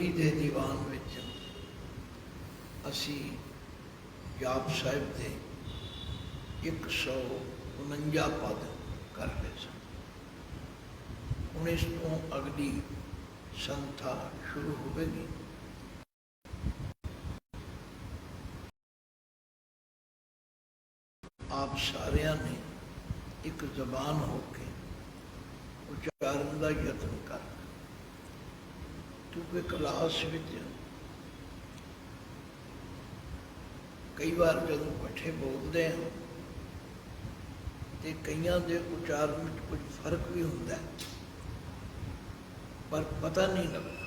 गुरपुरी के दीवान विच असी जाप साहिब के 149 पद कर रहे सन। हुण इस तो अगली संथा शुरू होगी। आप सारिया ने एक जबान होके उच्चारण का यत्न कर, क्योंकि क्लास में कई बार जब इकट्ठे बोलते हैं तो कईयां दे उच्चारण में कुछ फर्क भी होता है, पर पता नहीं लगता।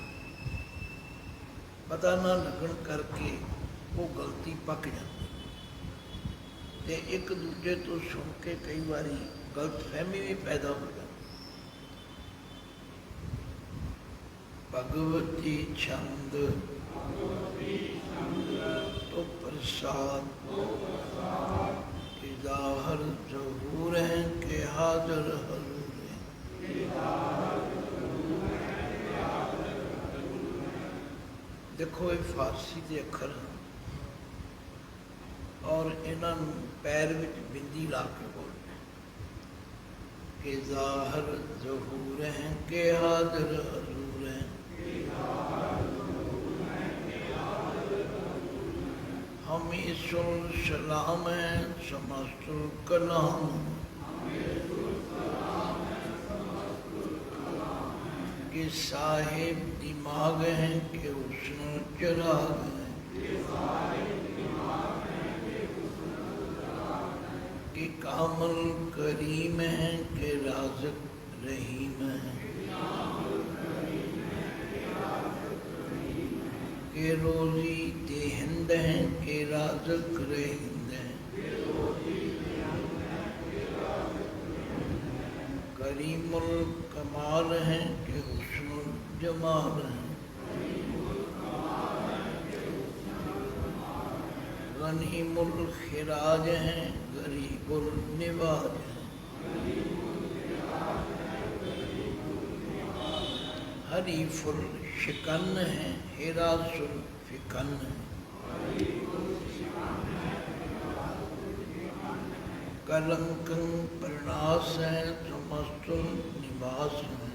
पता ना लगन करके वो गलती पक जाती ते एक दूजे तो सुन के कई बारी गलतफहमी भी पैदा हो जाती। भगवती छंद तो प्रसाद इदाहर जहूर हैं के हाजर हजूर हैं। देखो ये फारसी के अखर हैं और इन्हों पैर विच बिंदी ला के बोलते हैं कि ज़ाहर ज़हूर हैं के हाज़िर हज़ूर हैं। हमीसुल सलाम हैं समस्तुल कलाम, के साहिब दिमाग हैं के हुस्न चिराग हैं, के कामल करीम हैं के राज़िक रहीम हैं, के रोज़ी देहिंद हैं के राज़िक रहीम हैं, करीमुल कमाल हैं के हुस्नुल जमाल हैं, गनीमुल खिराज हैं गरीबुल निवाज हैं, हरीफुल शिकन हैं हिरासुल फिकन हैं, कलंकं प्रणास हैं समस्तुल निवास हैं,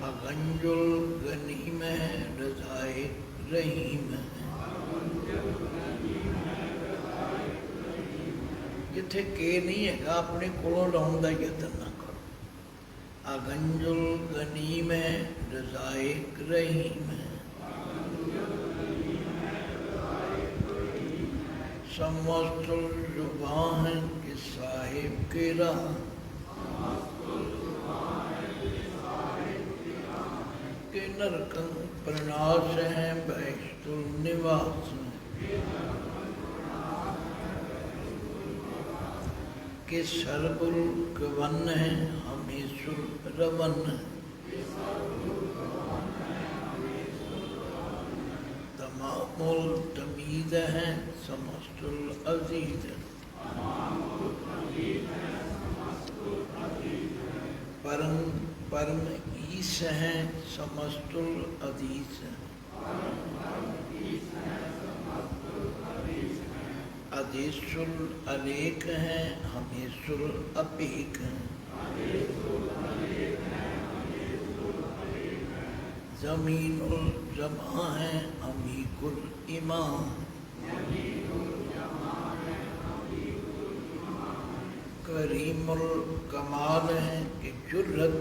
अगंजुल गनीम है रज़ाए रहीम है। जिथे के नहीं है अपने कोलों लाने का यत्न ना करो। अगंजुल गनीम है रज़ाए रहीम है, समस्तुल जुबान है कि साहिब के राह, के नरकं प्रणास हैं बैस्तुल निवास हैं, के सरबुल गवन हैं हमीसुल रवन हैं, तमामुल तमीद हैं समस्तुल अजीज हैं, परम परम ईस हैं समस्तुल अदीस हैं, अदीसुल अलेक हैं हमीसुल अपीक हैं, ज़मीनुल जमा हैं अमीकुल इमाम, करीमुल कमाल हैं कि जुर्रत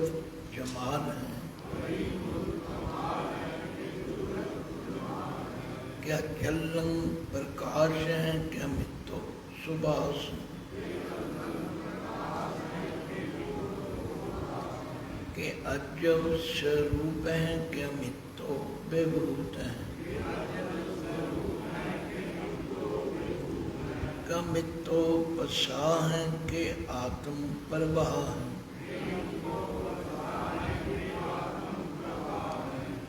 जमाल हैं, क्या जल्लं प्रकाश हैं क्या मित्तो सुबास हैं, के अजब स्वरूप हैं क्या मित्तो बेभूत हैं, का मित्तो पसा हैं के आत्म प्रवाह हैं,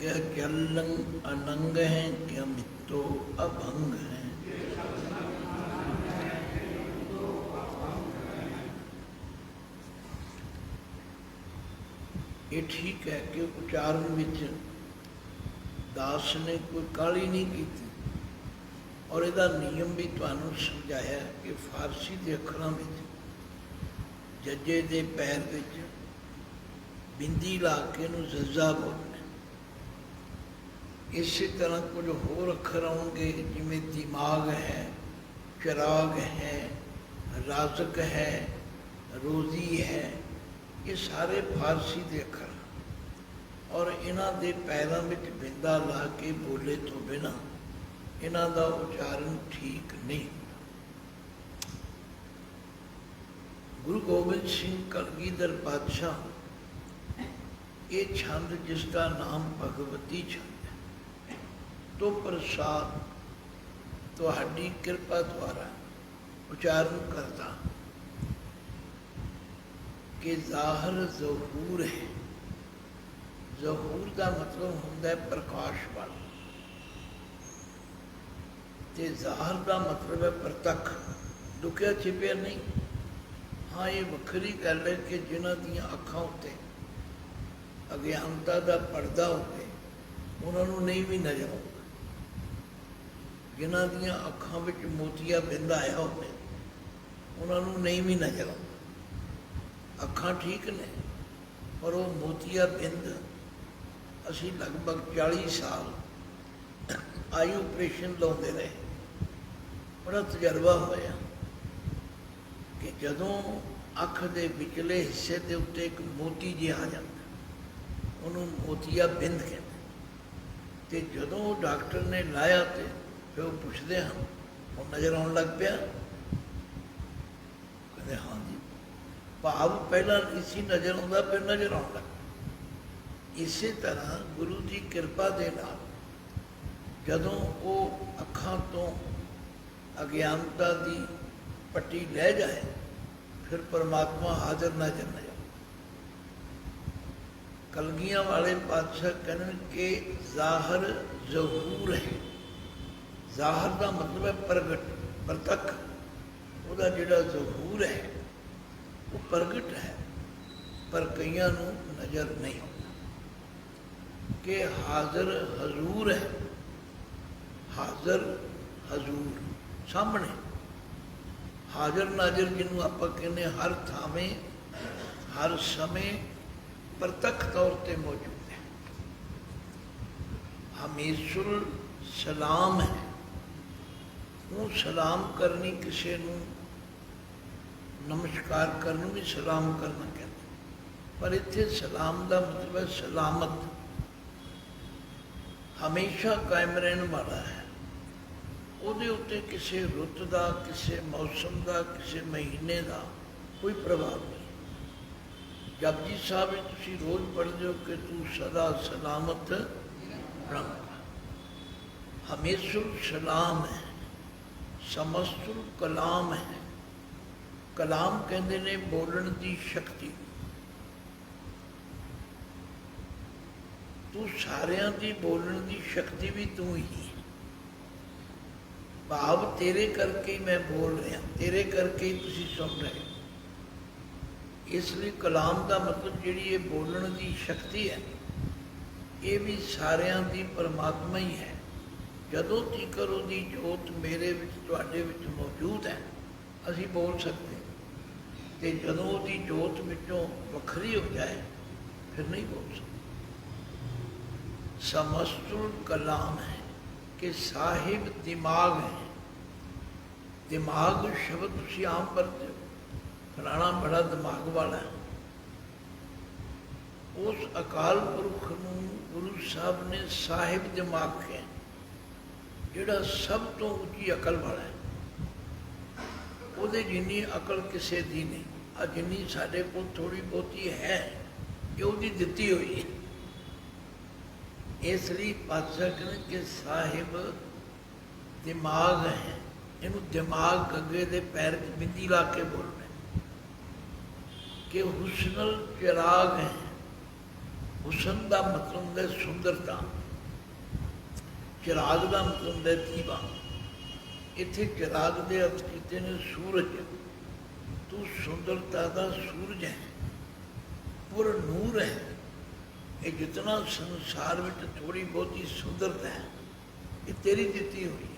क्या जल्लं अनंग हैं क्या मित्तो अभंग हैं, ये ठीक है कि उच्चारण विच दास ने कोई काली नहीं की और इसका नियम भी तुहानू समझाया कि फारसी के अखरों में जजे के पैर विच बिंदी ला के इहनूं जज्जा बोलना। इस तरह कुछ होर अखर आउणगे जिमें दिमाग है, चिराग है, राजक है, रोजी है, ये सारे फारसी के अखर और इन्हां दे पैरों में बिंदा ला के बोले तो बिना इन्हां दा उच्चारण ठीक नहीं। गुरु गोबिंद सिंह कलगीधर पातशाह ये छंद जिसका नाम भगवती छंद है, तो प्रसाद तुहाडी कृपा द्वारा उच्चारण करता कि ज़ाहिर ज़हूर है। ज़हूर का मतलब होंदा है प्रकाश वाला, ते ज़ाहिर का मतलब है प्रतख, लुकिया छिपिया नहीं। हाँ, ये वखरी गल है कि जिन्हां दीयां अखां उत्ते अज्ञानता का पर्दा होवे उन्होंने नहीं भी नजर आउंदा। जिन्हां दीयां अखां विच मोतिया बिंद आया होवे उन्होंने नहीं भी नजर आउंदा। अखां ठीक ने पर वो मोतिया बिंद असी लगभग 40 साल आई ऑपरेशन लाते रहे। बड़ा तजर्बा होया कि जदों अख के विचले हिस्से के उत्ते एक मोती जिहा आ जाता उन्होंने मोतिया बिंद कहते। तो जदों डॉक्टर ने लाया तो फिर वो पूछते हैं वो नज़र आने लग पाया, कहते हाँ जी, भाव पहला नहीं सी नज़र आता फिर नज़र आने लग। इस तरह गुरु की कृपा के नाल जदों वो अखां तो अज्ञानता की पट्टी लै जाए फिर परमात्मा हाजिर नाजर न जाए। कलगियां वाले पातशाह कहने के ज़ाहिर ज़हूर है। ज़ाहिर का मतलब है प्रगट, प्रतख। उसका जिहड़ा ज़हूर है वो प्रगट है पर कईयां नूं नज़र नहीं आता। कि हाजिर हजूर है, हाजिर हजूर सामने, हाजिर नाजिर जिन्होंने आप कहने हर थावें हर समय प्रतख तौर पर मौजूद है। हमेशुल सलाम है, वो सलाम करनी किसी नूं नमस्कार करने भी सलाम करना कहते, पर इत्थे सलाम का मतलब है सलामत, हमेशा कायम रहने वाला है। ਉਹਦੇ ਉੱਤੇ ਕਿਸੇ ਰੁੱਤ ਦਾ, ਕਿਸੇ मौसम का, ਕਿਸੇ महीने का कोई प्रभाव नहीं। जपजी साहब में तुम रोज़ पढ़ते हो कि तू सदा सलामत रहूँगा। हमेशुल सलाम है, समस्तुल कलाम है। कलाम कहते ने बोलण की शक्ति। तू सारियां दी बोलण की शक्ति भी तू ही है। भाव तेरे करके ही मैं बोल रहा, तेरे करके ही तुसी सुन रहे। इसलिए कलाम का मतलब जी ये बोलण की शक्ति है ये भी सारियां दी परमात्मा ही है। जदों तੀਕਰ ਉਹਦੀ जोत मेरे विच तुहाडे विच मौजूद है असी बोल सकते, तो जदों ਉਹਦੀ जोत विचों वखरी हो जाए फिर नहीं बोल सकते। समस्तुल कलाम है कि साहिब दिमाग है। दिमाग शब्द तुसी आम पढ़ते हो, फलाना बड़ा दिमाग वाला है। उस अकाल पुरख नूं गुरु साहब ने साहिब दिमाग कहा, जिहड़ा सब तो उच्ची अकल वाला है। ਉਹਦੇ जिन्नी अकल किसी दी नहीं, आ जिन्नी साडे कोल थोड़ी बहुती है ये ਉਹਦੀ ਦਿੱਤੀ होई है। इसलिए पातशाह कहते कि साहिब दिमाग है, इनू दिमाग गंगे दे पैर च बिंदी ला के बोलना कि हुस्नल चिराग है। हुसन का मतलब है सुंदरता, चिराग का मतलब है दीवा। इत्थे चिराग के अर्थ कीते ने सूरज। तू सुंदरता का सूरज है, पूरा नूर है, ये जितना संसार में थोड़ी बहुती सुंदरता है ये तेरी दिती हुई है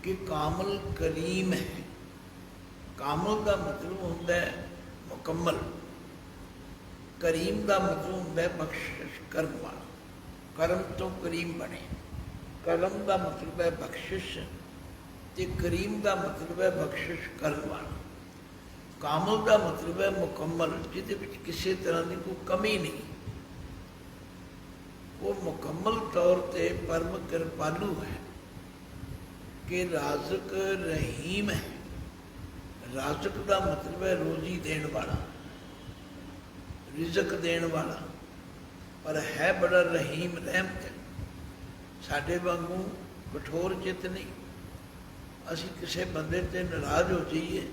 कि कामल करीम है। कामल का मतलब होता है मुकम्मल, करीम का मतलब होता है बख्शिश करने वाला। करम तो करीम बने। करम का मतलब है बख्शिश ते करीम का मतलब है बख्शिश करने वाला। कामल का मतलब है मुकम्मल, जिहदे विच किसी तरह की कोई कमी नहीं। वो मुकम्मल तौर पर परम कृपालु है कि राज़िक रहीम है। राज़िक का मतलब है रोजी देने वाला, रिज़क देने वाला, पर है बड़ा रहीम, रहमत है। साडे वांगू कठोर चित नहीं। असी किसी बंदे ते नाराज़ हो जाइए,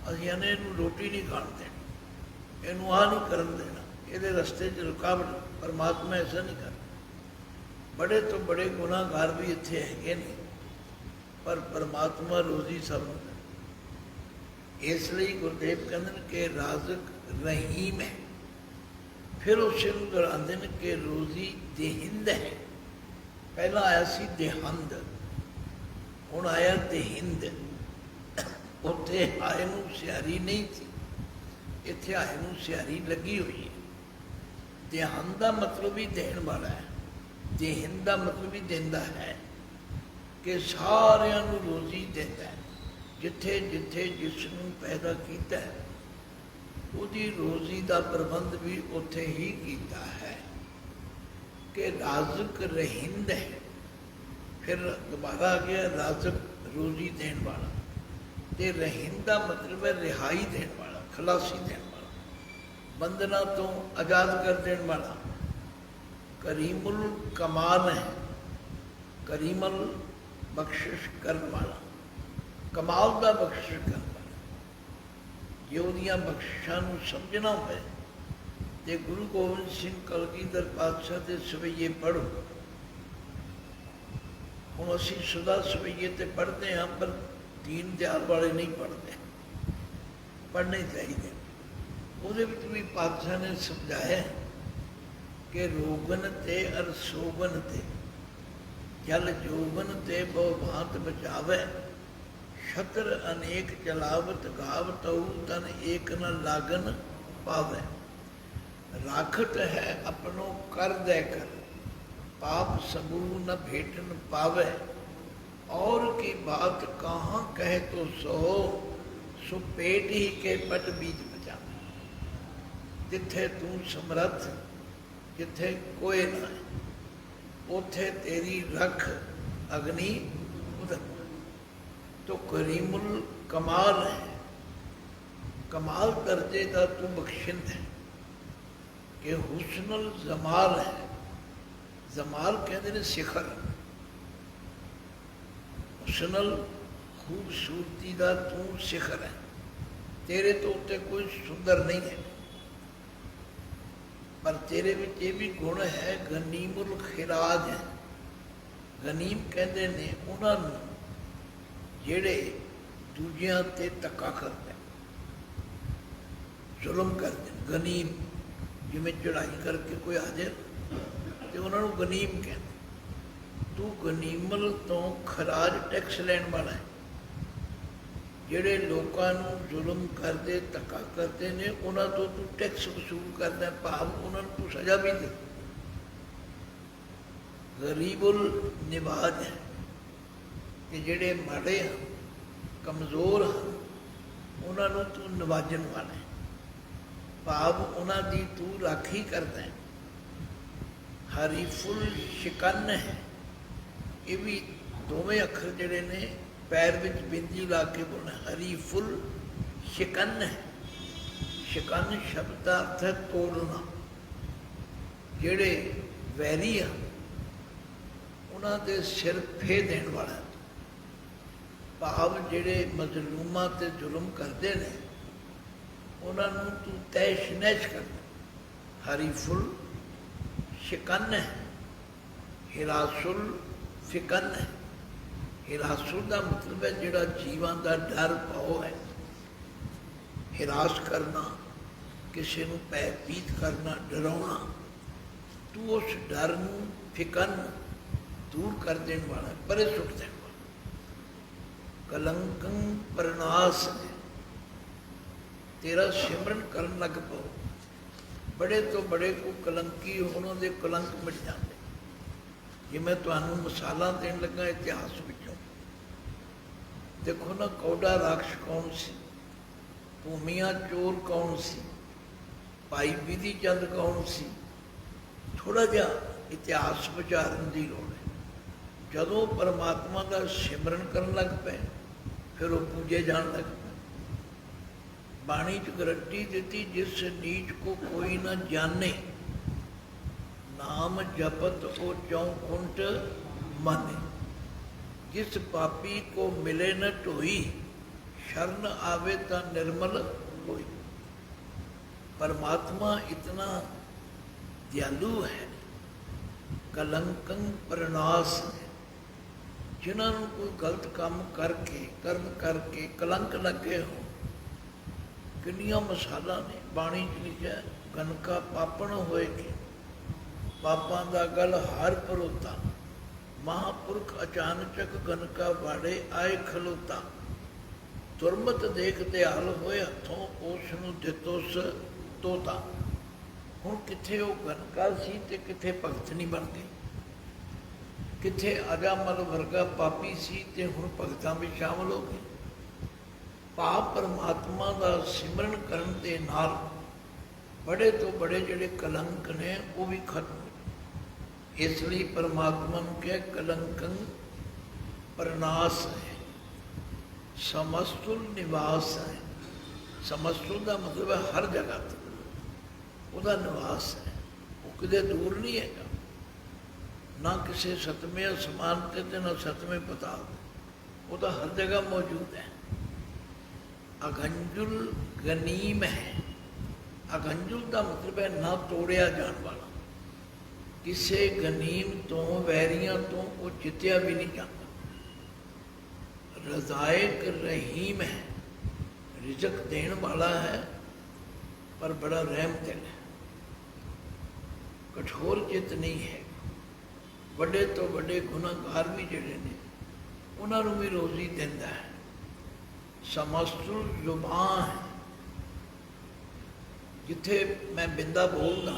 असीं आने इहनूं रोटी नहीं खाण देनी, इहनूं आ नहीं करन देना, इहदे रस्ते च रुकावट। परमात्मा ऐसा नहीं करता। बड़े तो बड़े गुनाहगार भी इत्थे हैगे ने, पर परमात्मा रोजी सब नूं दिंदा। इसलिए गुरुदेव कहते हैं कि राज़िक रहीम है। फिर उस नूं दोहराते हैं कि रोजी देहिंद है। पहला आया सी देहंद, हुण आया देहिंद। उत्थे आए नूं सियारी नहीं थी, इत्थे आए नूं सियारी लगी हुई है। देहंद का मतलब भी देण वाला है, देहिंद का मतलब भी देंदा है कि सारियां नूं रोजी देंदा है। जिथे जिथे जिसनूं पैदा कीता है उसकी रोजी का प्रबंध भी उत्थे ही कीता है कि राज़िक रहिंद है। फिर दोबारा आ गया राज़िक रोजी देने वाला, ते रहिंद का मतलब है रिहाई देने वाला, खलासी देने वाला, बंधना तो आज़ाद कर देने वाला। करीमुल कमाल है, करीमल बख्शिश करने वाला, कमाल का बख्शिश करने वाला। जे उहदियां बख्शिशां नूं समझना होवे ते गुरु गोबिंद सिंह कलगीधर पातशाह के सवैये पढ़ो। हुण असीं सुधा सवैये ते पढ़ते हैं, पर दीन दयाल वाले नहीं पढ़ते। पढ़ने चाहिए। उहदे विच भी पातशाह ने समझाया कि रोगन ते अर सोगन ते जल जोगन ते बहु भांत बचावे। छत्र अनेक चलावत गावत तन एक न लागन पावे। राखट है अपनों कर दे कर, पाप सबू न भेटन पावे। और की बात कहाँ कहे तो सो पेट ही के पट बीज बचावे। जिथे तू समर्थ, जिथे कोई ना है, उथे तेरी रख अग्नि उदक। तो करीमुल कमाल है, कमाल दर्जे का तू बख्शिंद है कि हुस्नुल जमाल है। जमाल कहते हैं शिखर, हुस्नुल खूबसूरती का तू शिखर है। तेरे तो उत्ते कोई सुंदर नहीं है, पर तेरे में ये भी गुण है गनीमुल खिराज है। गनीम कहते ने उन्होंने ਜਿਹੜੇ ਦੂਜਿਆਂ ਤੇ ਧੱਕਾ ਕਰਦੇ, ਜ਼ੁਲਮ ਕਰਦੇ। ਗਨੀਮ ਜਿਵੇਂ ਚੜਾਈ ਕਰਕੇ ਕੋਈ ਆ ਜਾਏ ਤੇ ਉਹਨਾਂ ਨੂੰ ਗਨੀਮ ਕਹਿੰਦੇ। ਤੂੰ ਗਨੀਮਲ ਤੋਂ ਖਰਾਜ ਟੈਕਸ ਲੈਣ ਵਾਲਾ ਹੈ। ਜਿਹੜੇ ਲੋਕਾਂ ਨੂੰ ਜ਼ੁਲਮ ਕਰਦੇ, ਧੱਕਾ ਕਰਦੇ ਨੇ, ਉਹਨਾਂ ਤੋਂ ਤੂੰ ਟੈਕਸ ਵਸੂਲ ਕਰਦਾ, ਭਾਵ ਉਹਨਾਂ ਨੂੰ ਤੂੰ ਸਜ਼ਾ ਵੀ ਦੇ। ਗਰੀਬੁਲ ਨਿਵਾਜ ਹੈ कि जिहड़े माड़े हैं, कमज़ोर हैं, उन्होंने तू नवाजन वाला है, भाव उन्होंने तू राखी करता है। हरीफुल शिकन है। ये भी दोवें अखर जिहड़े ने पैर विच बिंदी ला के बोलना। हरीफुल शिकन है। शिकन शब्द का अर्थ है तोड़ना। जिहड़े वैरी हैं उन्होंने सिर फे देने वाला। भाव जिहड़े मजलूमां ते जुल्म करते हैं उन्होंने तू तैश नैश करता। हरीफुल शिकन है, हिरासुल फिकन है। हिरासुल का मतलब है जिहड़ा जीवां का डर पाओ है, हिरास करना, किसी को भयभीत करना, डराउना, तू उस डर नूं, फिकर नूं दूर कर देने वाला, परे सुट देने वाला। कलंकं प्रनाश, तेरा सिमरन करन लग पाओ, बड़े तो बड़े को कलंकी होने दे कलंक मिट जाते। जे मैं तुहानूं मिसालां देण लगा इतिहास विचों, देखो ना कौड़ा राक्ष कौन सी, भूमिया चोर कौन सी, भाई विधि चंद कौन सी, थोड़ा जिहा इतिहास विचारन की लोड़ है। जदों परमात्मा का सिमरन करन लग पे, फिर वो पूजे जान लग पे। बाणी च गारंटी दी, जिस नीच को कोई न जाने, नाम जपत ओ चौकुंठ माने। जिस पापी को मिले न ढोई, शरण आवे ता निर्मल होई। परमात्मा इतना दयालु है, कलंकं प्रनाश है। जिन्होंने कोई गलत काम करके, कर्म करके कलंक लगे हो, किन्नियां मिसालां ने बाणी च लिखिया, गनका पापण होएगी, पापां दा गल हार परोता, महापुरख अचानचक गनका वाड़े आए खलोता। तुरमत देख दयाल होए हथों, उस नूं दितोस तोता। हुण किथे वो गनका सी ते किथे भगत नहीं बन गई, किथे अजामल वर्गा पापी सी ते हुण भगतां में शामिल हो गए। भाव परमात्मा का सिमरन करन दे नाल बड़े तो बड़े जिहड़े कलंक ने वो भी खत्म हो। इसलिए परमात्मा नूं कहा कलंकं प्रनाश है, समस्तुल निवास है। समस्तुल का मतलब है हर जगह ते उसका निवास है, वो किते दूर नहीं है, ना किसी सतवें आसमान ते ना सतवें पताल, वो तो हर जगह मौजूद है। अगंजुल गनीम है। अगंजुल का मतलब है ना तोड़िया जाने वाला, किसी गनीम तो वैरियां तो वो जितया भी नहीं जाता। रज़ाइक रहीम है, रिजक देने वाला है पर बड़ा रहम दिल है, कठोर चित नहीं है। बड़े तो बड़े गुनाहगार भी जिहड़े ने उन्होंने भी रोजी दिंदा है। समस्तुल जुबान है, जिथे मैं बिंदा बोलना,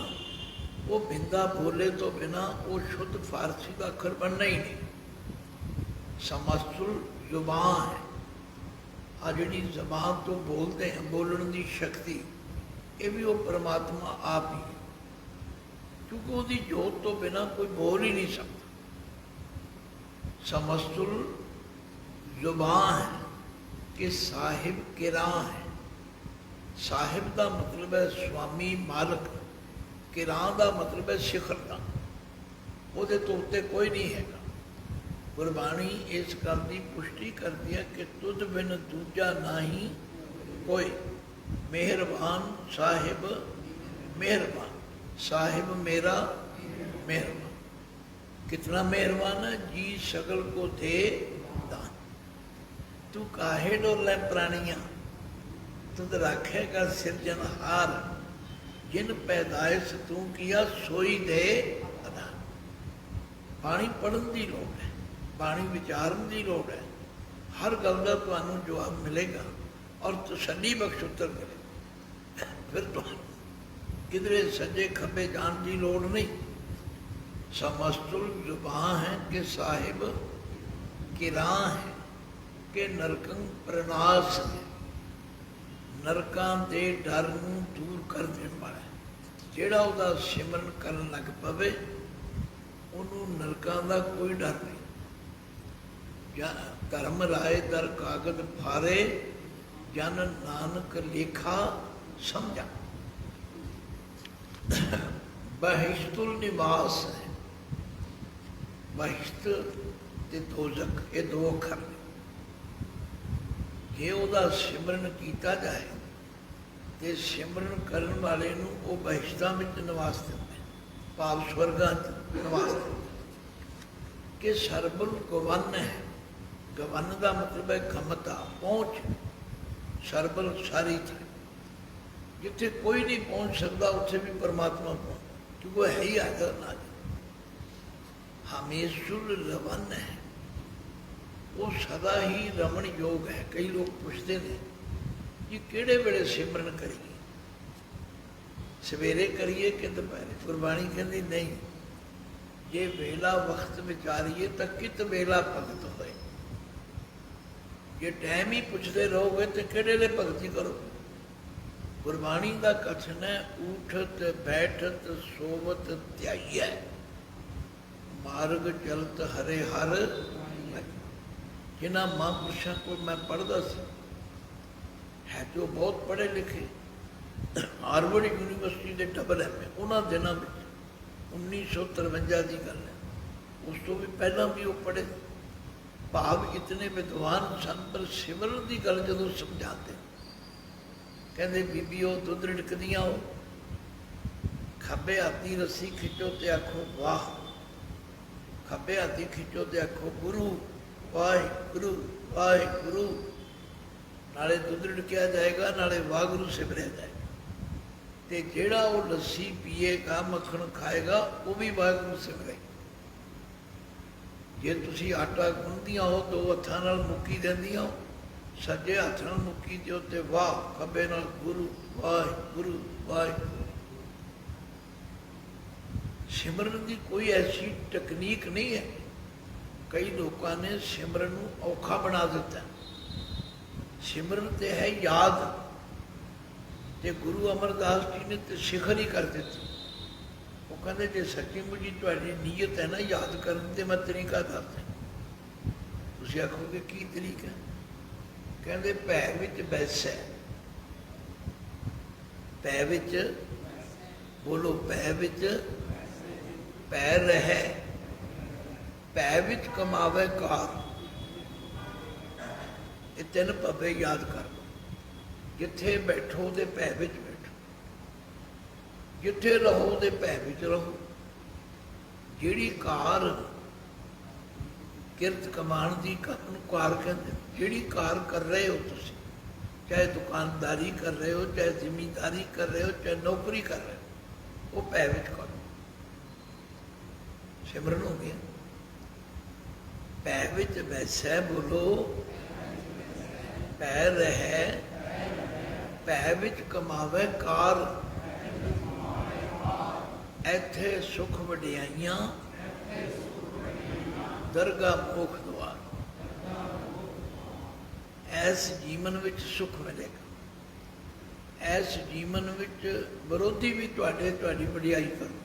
वो बिंदा बोले तो बिना वो शुद्ध फारसी का अखर बनना ही नहीं। समस्तुल जुबान है, आ जी जबान तो बोलते हैं, बोलने की शक्ति, ये भी वो परमात्मा आप ही, क्योंकि उसकी जोत तो बिना कोई बोल ही नहीं सकता। समस्तुल जुबान है कि साहिब किरां है। साहिब का मतलब है स्वामी, मालक। किरां का मतलब है शिखरता, वो तो उत्ते कोई नहीं है। गुरबाणी इस गल की पुष्टि करती है कि तुझ बिन दूजा नाही कोई, मेहरबान साहिब मेहरबान, साहिब मेरा मेहरबान। कितना मेहरबान है, जी सगल को दे दान। तू काहे डोले प्राणियां, तुद राखेगा सिरजनहार। जिन पैदाइश तू किया सोई दे अदा। बाणी पढ़न की लोड़ है, बाणी विचारन की लोड़ है। हर गल का तुहानूं जवाब मिलेगा और तसल्ली बख्श उत्तर मिलेगा। फिर तो किधरे सज्जे खब्बे जान की लोड़ नहीं। समस्तुल जुबान है कि साहिब किरां है कि नरकं प्रनाश है। नरकां दे डर नूं दूर कर देने वाला है। जिहड़ा उहदा सिमरन करन लग पवे उहनूं नरकां दा कोई डर नहीं। या धर्म राय दर कागज फारे, जन नानक लेखा समझा। बहिश्तुल निवास है। बहिश्त ते दोजख ये दो अखर ने। जे उहदा सिमरन किया जाए तो सिमरन करन वाले नूं वो बहिश्तां विच निवास दिंदे, भाव स्वर्गां च निवास दिंदे। कि सरबल गवन है। गवन का मतलब है खमता, पहुँच। सरबल सारी थी। जिथे कोई नहीं पहुंच सकता उत्थे भी परमात्मा पहुंच, क्योंकि वो है ही हाजर नाजर, हमेशुर रवन है, वो सदा ही रमन योग है। कई लोग पूछते हैं कि किहड़े वेले सिमरन करिए, सवेरे करिए कि दोपहरे? गुरबाणी कहती नहीं, जे वेला वक्त विचारिए तो कित वेला भगत होए। जे टाइम ही पुछते रहोगे तो किहड़े वेले भगती करो? गुरबाणी का कथन है, उठत बैठत सोवत ध्याइयै, मार्ग चलत हरे हर। जिन्होंने महापुरुषों को मैं पढ़ता सी, है जो बहुत पढ़े लिखे, हार्वर्ड यूनिवर्सिटी के डबल MA उन्होंने दिनों में 1953 की गल है, उस तो भी पहला भी वो पढ़े। भाव इतने विद्वान सन, पर सिमरन की गल जो समझाते कहते बीबीओ दुध रिड़कदियाँ हो, खब्बे हाथी रस्सी खिंचो तो आखो वाह, खब्बे हाथी खिंचो तो आखो गुरु वाहिगुरु वाहिगुरु, नाले दुध रिड़किया जाएगा नाले वाहगुरु सिमरिया जाएगा। तो जेड़ा वो लस्सी पीएगा मक्खन खाएगा वो भी वाहगुरु सिमरेगा। जे तुसी आटा गुनदियाँ हो दो हत्थां नाल मुक्की देंदियां हो, सज्जे हत्थ नाल मुक्की दिओ ते वाह, खब्बे नाल गुरु वाहिगुरु वाहिगुरु। सिमरन की कोई ऐसी तकनीक नहीं है। कई लोगों ने सिमरन नूं औखा बना दिता। सिमरन तो है याद, ते गुरु अमरदास जी ने तो शिखर ही कर दी। वो कहते जे सच्ची मुझी तुहाडी नीयत है ना याद करन ते मैं तरीका दस दें। तुसीं आखोगे की तरीका? कहते भै विच बैस है, भै विच बोलो, भै विच पैर रहे, भै विच कमावे कार। ये तीन पब्बे याद कर लो। जिथे बैठो तो भै विच बैठो, जिथे रहो तो भै विच रहो। जिहड़ी कार किरत कमाण की कार कहते, जिहड़ी कार कर रहे हो तुसीं, चाहे दुकानदारी कर रहे हो, चाहे जिमींदारी कर रहे हो, चाहे नौकरी कर रहे हो, वो भै विच करो। सिमरन हो गया। भै विच बैसै बोलो, भै रहे, भै विच कमावे कार। ऐथे सुख वडियाइयां, दरगाह मोख द्वार। ऐस जीवन विच सुख मिलेगा। ऐस जीवन विच विरोधी भी तुहाडी वडियाई करो,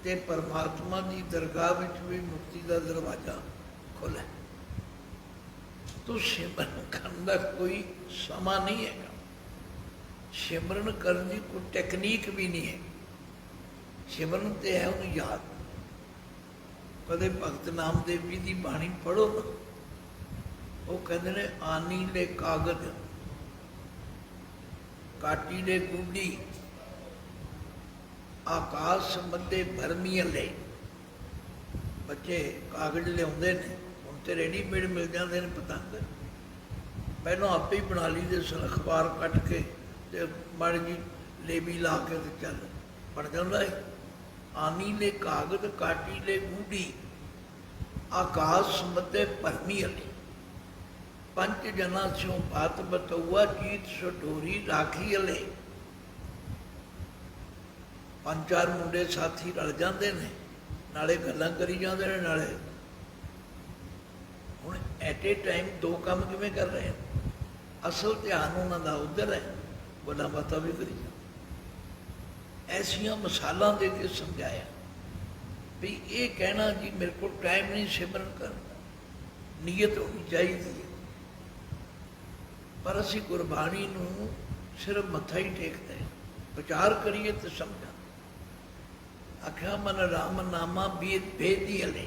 ते परमात्मा की दरगाह विच भी मुक्ति का दरवाजा खुले। तो सिमरन करने का कोई समा नहीं है। सिमरन करने की कोई टेक्नीक भी नहीं है। सिमरन तो है उन्हें याद। कदे भगत नामदेव जी की बाणी पढ़ो ना, वो कहते ने आनी ले कागज, काटी ले गुड्डी, आकाश मध्य भरमी ले। बच्चे कागज लियाते हैं, हम तो रेडीमेड मिल जाते हैं पतंग। पहलों आपे ही बना ली दे सन, अखबार कट के ते माड़ी जी लेबी ला के ते चल बन जाता है। आनी ले कागज काटी ले गुड्डी, आकाश मध्य भरमी ले। पंच जना स्यों बात बतौआ, जीत सटोरी राखी ले। पांच चार मुंडे साथी रल जाते हैं, नाले गल्लां करी जाते हैं, नाले हुण एट ए टाइम दो काम किवें कर रहे हैं। असल ध्यान उन्होंने उधर है, गल्लां बातां भी करी जाते। ऐसियां मिसालां दे के समझाया भी ये कहना जी मेरे को टाइम नहीं सिमरन कर, नीयत होनी चाहिए। पर असीं गुरबाणी नूं सिर्फ मत्था ही टेकते हैं, विचार करिए तो समझा। आख्या मन राम नामा भेदी हले,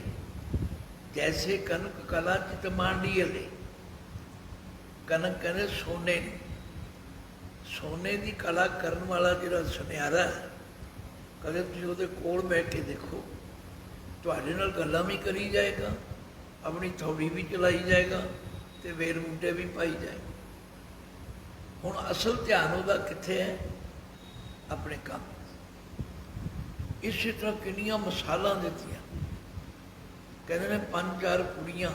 जैसे कनक कला चित मांडी हले। कनक कहने सोने, सोने की कला करने वाला जिहड़ा सुनियारा है, कदे तुसीं उहदे कोल बैठ के देखो, तुहाडे नाल गल्लां भी करी जाएगा, अपनी थौड़ी भी चलाई जाएगा, तो वेर बूटे भी पाई जाएगा। ਹੁਣ ਅਸਲ ਧਿਆਨ ਉਹਦਾ ਕਿੱਥੇ ਹੈ? ਆਪਣੇ ਕੰਮ। ਇਸੇ ਤਰ੍ਹਾਂ ਕਿੰਨੀਆਂ ਮਿਸਾਲਾਂ ਦਿੱਤੀਆਂ। ਕਹਿੰਦੇ ਨੇ 5-4 ਕੁੜੀਆਂ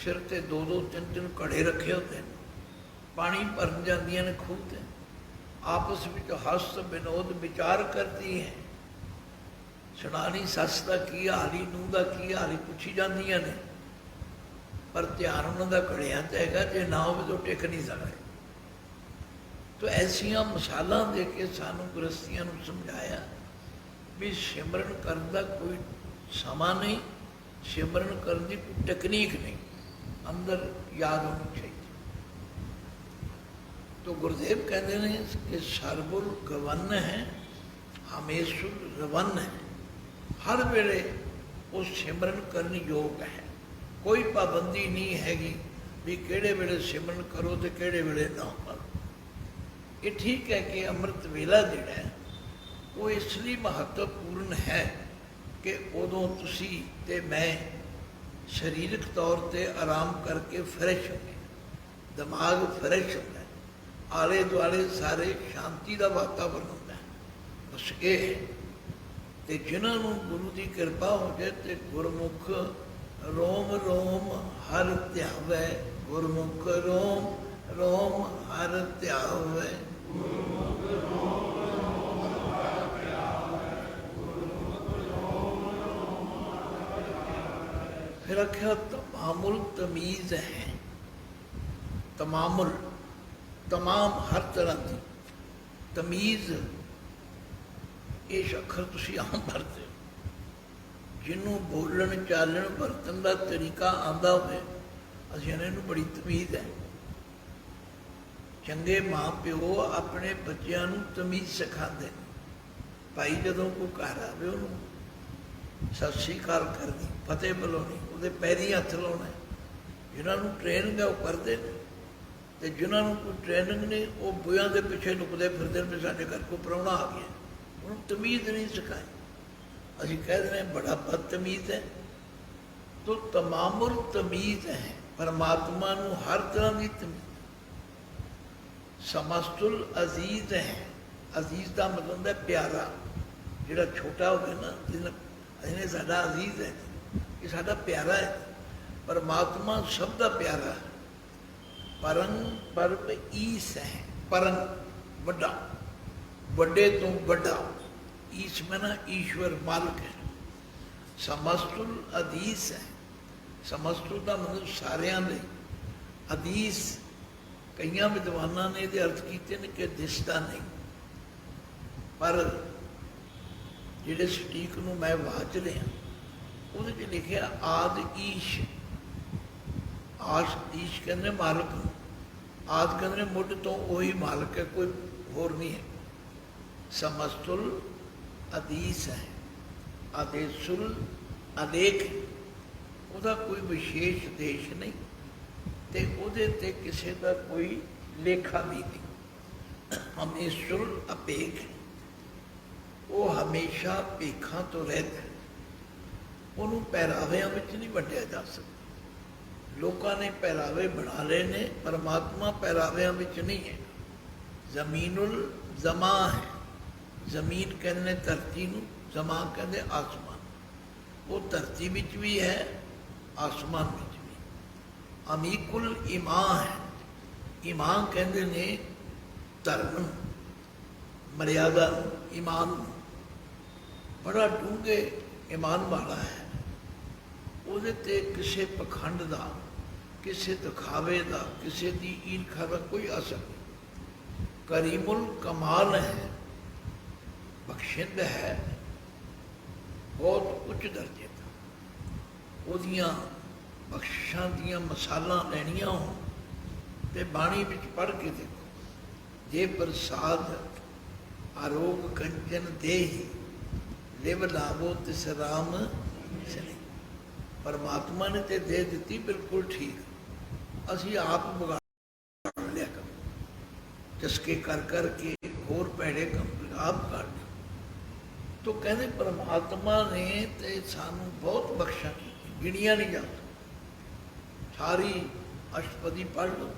ਸਿਰ ਤੇ 2-2 3-3 ਘੜੇ ਰੱਖੇ ਹੁੰਦੇ ਨੇ, ਪਾਣੀ ਭਰਨ ਜਾਂਦੀਆਂ ਨੇ ਖੂਹ ਤੇ, ਆਪਸ ਵਿੱਚ ਹੱਸ ਵਿਨੋਦ ਵਿਚਾਰ ਕਰਦੀ ਹੈ। ਸੁਣਾਣੀ ਸੱਸ ਦਾ ਕੀ ਹਾਲ ਹੀ, ਨੂੰਹ ਦਾ ਕੀ ਹਾਲ ਹੀ ਪੁੱਛੀ ਜਾਂਦੀਆਂ ਨੇ, ਪਰ ਧਿਆਨ ਉਹਨਾਂ ਦਾ ਘੜਿਆਂ ਤੇ ਹੈਗਾ, ਜੇ ਨਾ ਹੋਵੇ ਤਾਂ ਟਿਕ ਨਹੀਂ ਸਕਦੇ। ਤੋ ਐਸੀਆਂ ਮਿਸਾਲਾਂ ਦੇ ਕੇ ਸਾਨੂੰ ਗ੍ਰਸਤੀਆਂ ਨੂੰ ਸਮਝਾਇਆ ਵੀ ਸਿਮਰਨ ਕਰਨ ਦਾ ਕੋਈ ਸਮਾਂ ਨਹੀਂ, ਸਿਮਰਨ ਕਰਨ ਦੀ ਕੋਈ ਟੈਕਨੀਕ ਨਹੀਂ, ਅੰਦਰ ਯਾਦ ਹੋਣੀ ਚਾਹੀਦੀ। तो गुरुदेव कहते हैं कि सर्वुल गवन है, हमेशुल रवन है। हर वेले वो सिमरन करने योग है, कोई पाबंदी नहीं हैगी भी किहड़े वेले सिमरन करो तो किहड़े वेले ना करो। ये ठीक है कि अमृत वेला जिहड़ा है वो इसलिए महत्वपूर्ण है कि उदों तुसी ते मैं शरीरक तौर पर आराम करके फ्रैश होंगे, दिमाग फ्रैश होंगे, आले दुआले सारे शांति का वातावरण होता है। बस ये तो जिन्होंने गुरु की कृपा हो जाए तो गुरमुख रोम रोम हर ध्यावै, गुरमुख रोम रोम हर ध्यावै। फिर आख्या तमामुल तमीज़ है, तमामुल तमाम हर तरह की तमीज़, ये अखर तुसी आम वरते हो, जिन्हों बोलन चालन वरतन का तरीका आंदा होवे, असीं इन्हूं बड़ी तमीज़ है। चंगे माँ प्यो अपने बच्चों नूं तमीज़ सिखाते हैं। भाई जदों कोई घर आवे उन्होंने सत श्री अकाल करनी, फतेह बुलानी, उहदे पैरीं हथ लाउणा। जिन्होंने ट्रेनिंग है वो करते हैं, तो जिन्होंने कोई ट्रेनिंग नहीं वो बुआ के पिछे लुकते फिरते भी साढ़े घर को प्राहुणा आ गया, उन्होंने तमीज़ नहीं सिखाई। असीं कह दें बड़ा बदतमीज़ है। तो तमामुल तमीज़ है, परमात्मा नूं हर तरह की तमीज़। समस्तुल अजीज़ है, अजीज़ का मतलब है प्यारा, जिहड़ा छोटा होवे ना, जिन्हें साडा अजीज़ है, ये साडा प्यारा है। परमात्मा सब का प्यारा है। परम परम ईस है, परम बड़ा, बड़े तो बड़ा, ईस में ना ईश्वर मालिक है। समस्तुल अधीस है, समस्तुल का मतलब सारिया ने, अधीस कई विद्वाना ने ये अर्थ किए हैं कि दिसता नहीं, पर जिहड़े सटीक नूं मैं वाच लिया उहदे च लिखिया आद ईश, आश ईश कहते मालिक, आद कहते मुढ़ तो वही मालिक है, कोई होर नहीं है। समस्तुल अधीस है, आदेशुल अलेख, उसका कोई विशेष देश नहीं, तो उहदे ते किसी का कोई लेखा भी नहीं। हमेशुल अपेख, वो हमेशा पेखा तो रहता है, उन्होंने पहराविया में नहीं वंडिया जा सकता। लोगों ने पहरावे बना ले ने, परमात्मा पहराविया में नहीं है। जमीनुल जमा है, जमीन कहने धरती नूं, जमा कहते आसमान, वो धरती विच भी है, आसमान विच भी। अमीकुल ईमा है, ईमा कहते ने धर्म मर्यादा, ईमान बड़ा डूंगे ईमान वाला है। ਉਹਦੇ ਤੇ ਕਿਸੇ ਪਖੰਡ ਦਾ, ਕਿਸੇ ਦਿਖਾਵੇ ਦਾ, ਕਿਸੇ ਦੀ ਈਰਖਾ ਦਾ ਕੋਈ ਅਸਰ ਨਹੀਂ। ਕਰੀਮੁਲ ਕਮਾਲ ਹੈ, ਬਖਸ਼ਿੰਦ ਹੈ, ਬਹੁਤ ਉੱਚ ਦਰਜੇ ਦਾ। ਉਹਦੀਆਂ ਬਖਸ਼ਾਂ ਦੀਆਂ ਮਿਸਾਲਾਂ ਲੈਣੀਆਂ ਹੋਣ ਤੇ ਬਾਣੀ ਵਿੱਚ ਪੜ੍ਹ ਕੇ ਦੇਖੋ। ਜੇ ਪ੍ਰਸਾਦ ਆਰੋਗ ਕੰਚਨ ਦੇਹੀ, ਲਿਵ ਲਾਵੋ ਤਿਸ ਰਾਮ ਸਨੇ। परमात्मा ने तो दे दी बिल्कुल ठीक, असी आप बिगाड़ लिया कम, चस्के कर कर के होर भैड़े कम आप कर लिया। तो कहते परमात्मा ने तो सानू बहुत बख्शा की, गिनिया नहीं जाता। सारी अष्टपदी पढ़ लो,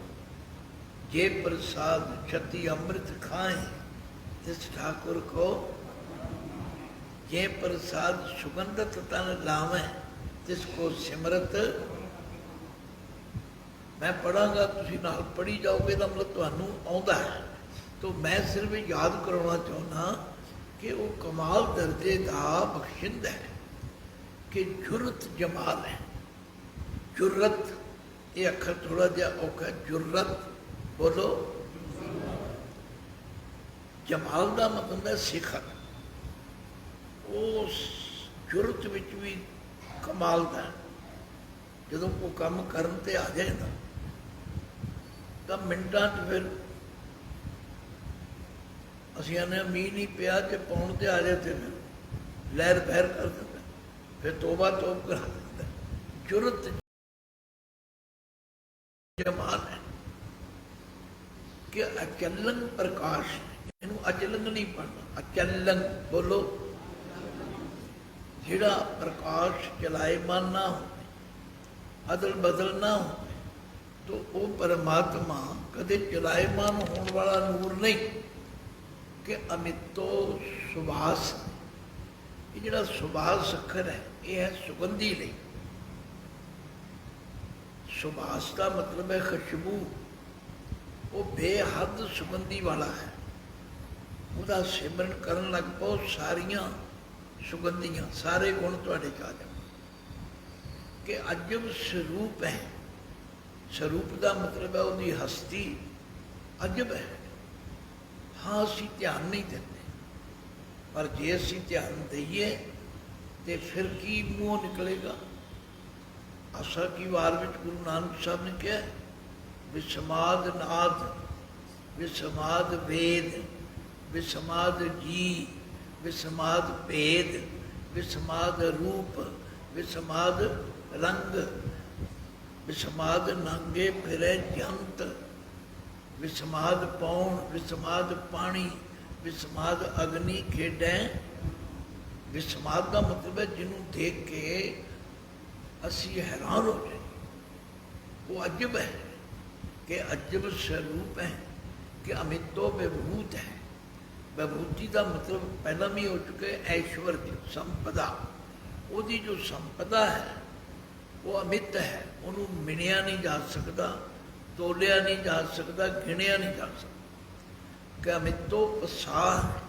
जे प्रसाद छति अमृत खाए तिस ठाकुर को, जे प्रसाद सुगंधत तन लावे तिसको सिमरत। मैं पढ़ांगा, तुसीं नाल पढ़ी जाओगे तो मतलब तुहानूं आउंदा है। तो मैं सिर्फ याद करवाना चाहुंदा कि वो कमाल दर्जे का बख्शिंद है कि जुर्रत जमाल है। जुर्रत ये अखर थोड़ा जिहा औखा, जुर्रत बोलो। जमाल का मतलब है शिखर। उस जुर्रत विच भी कमाल का, जदों कोई काम करन ते आ जाए ना तो मिनटां च फिर असीं आने मीह नहीं पिया जे पौण ते आ जाए तो फिर लहर बहर कर देता, फिर तोबा तोब करा देता। जुर्रत जमाल है कि अचलन प्रकाश, इनू अचलंग नहीं पढ़ना, अचलंग बोलो। जिहड़ा प्रकाश चलाएमान ना हो, अदल बदल ना हो, तो वो परमात्मा कदे चलाएमान होने वाला नूर नहीं कि अमितो सुभाष। ये जिहड़ा सुभाष अखर है ये है सुगंधी लई। सुभाष का मतलब है खुशबू। वो बेहद सुगंधी वाला है। उसका सिमरन करन लग पाओ, सारियां सुगंधियां सारे गुण तुहाडे च आ जाण कि अजब स्वरूप है। स्वरूप का मतलब है उसकी हस्ती अजब है। हाँ असीं ध्यान नहीं देते, पर जे असीं ध्यान दईए तो फिर की मूँह निकलेगा। आशा की वार में गुरु नानक साहब ने कहा विसमाद नाद, विसमाद वेद, विसमाद जी, विसमाद भेद, विसमाद रूप, विसमाद रंग, विसमाद नांगे फिरे जंत, विसमाद पौण, विसमाद पानी, विसमाद अग्नि खेडें। विसमाद का मतलब है जिन्हों देख के असी हैरान हो जाए। वो अजब है कि अजब स्वरूप है कि अमितो विभूत है। विभूति का मतलब पहला भी हो चुके ऐश्वर्य संपदा। उसकी जो संपदा है वो अमित है, उन्होंने मिनिया नहीं जा सकता, तोलिया नहीं जा सकता, गिणिया नहीं जा सकता। कि अमितो पसार,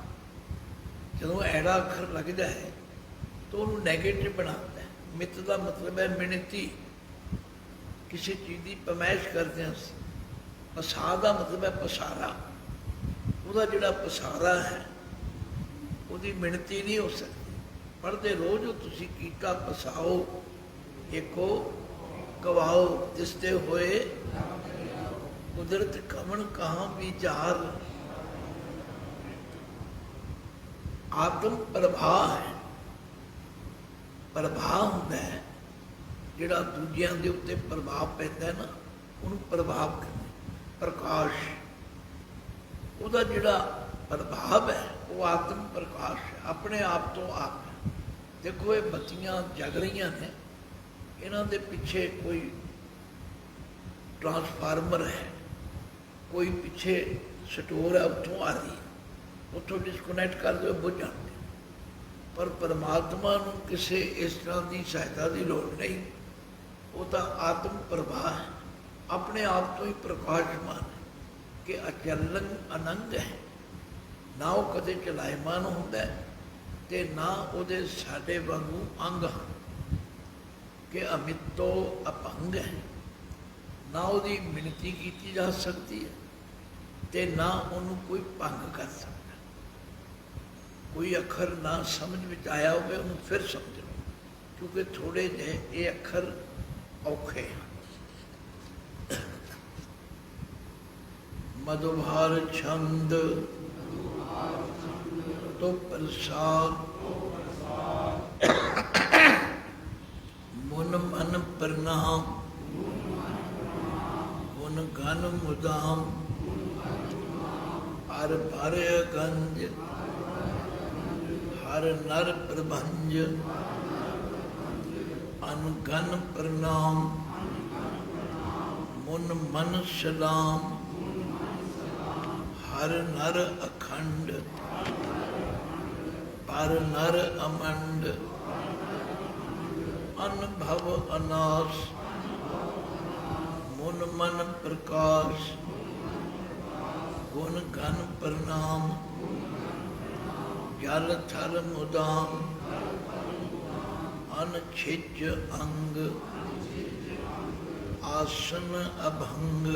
जो ऐड़ा अखर लग जाए तो उन्होंने नैगेटिव बनाता है। मित का मतलब है मिणती, किसी चीज़ की पमैश करते हैं। पसार का मतलब है पसारा। उसका जोड़ा पसारा है उसकी मिणती नहीं हो सकती। पढ़ते रोज तुसी कीता पसाओ एको गवाओ, तिसते होए कुदरत कमन कहाँ विचार। आत्म प्रभाव है। प्रभाव होंदा है जिहड़ा दूजियां दे उत्ते प्रभाव पैंदा है ना, उन्होंने प्रभाव कहते। प्रकाश उसका जिहड़ा प्रभाव है वो आत्म प्रकाश है, अपने आप तो आप है। देखो ये बत्तियां जग रही ने, इन्हां दे पिछे कोई ट्रांसफार्मर है, कोई पिछे स्टोर है, उत्थों आ रही है, उत्थों डिस्कनैक्ट कर दो बुझ जाते। पर परमात्मा नूं किसी इस तरह की सहायता की लोड़ नहीं। वो तो आत्म प्रभा है, अपने आप तो ही प्रकाशमान है कि अचलन अनंग है। ना वो कदे चलायमान होंदा है ते ना उहदे साडे वांगू अंग हैं कि अमितो अपंग है। ना उसकी मिणती की जा सकती है ते ना उन्होंने कोई भंग कर सकता। कोई अखर ना समझ में आया हो उन्होंने फिर समझ लो, क्योंकि थोड़े जे ये अखर औखे हैं। मधुभार छंद तो प्रसाद मुन मन प्रणाम, मुन घन मुदाम हर भर गंज, हर नर प्रभंज अनघन प्रणाम, मुन मन सलाम हर नर अखंड पर नर अमंड अनुभव अनास मुन मन प्रकाश गुण घन प्रणाम जल थल मुदाम अनछिज अंग आसन अभंग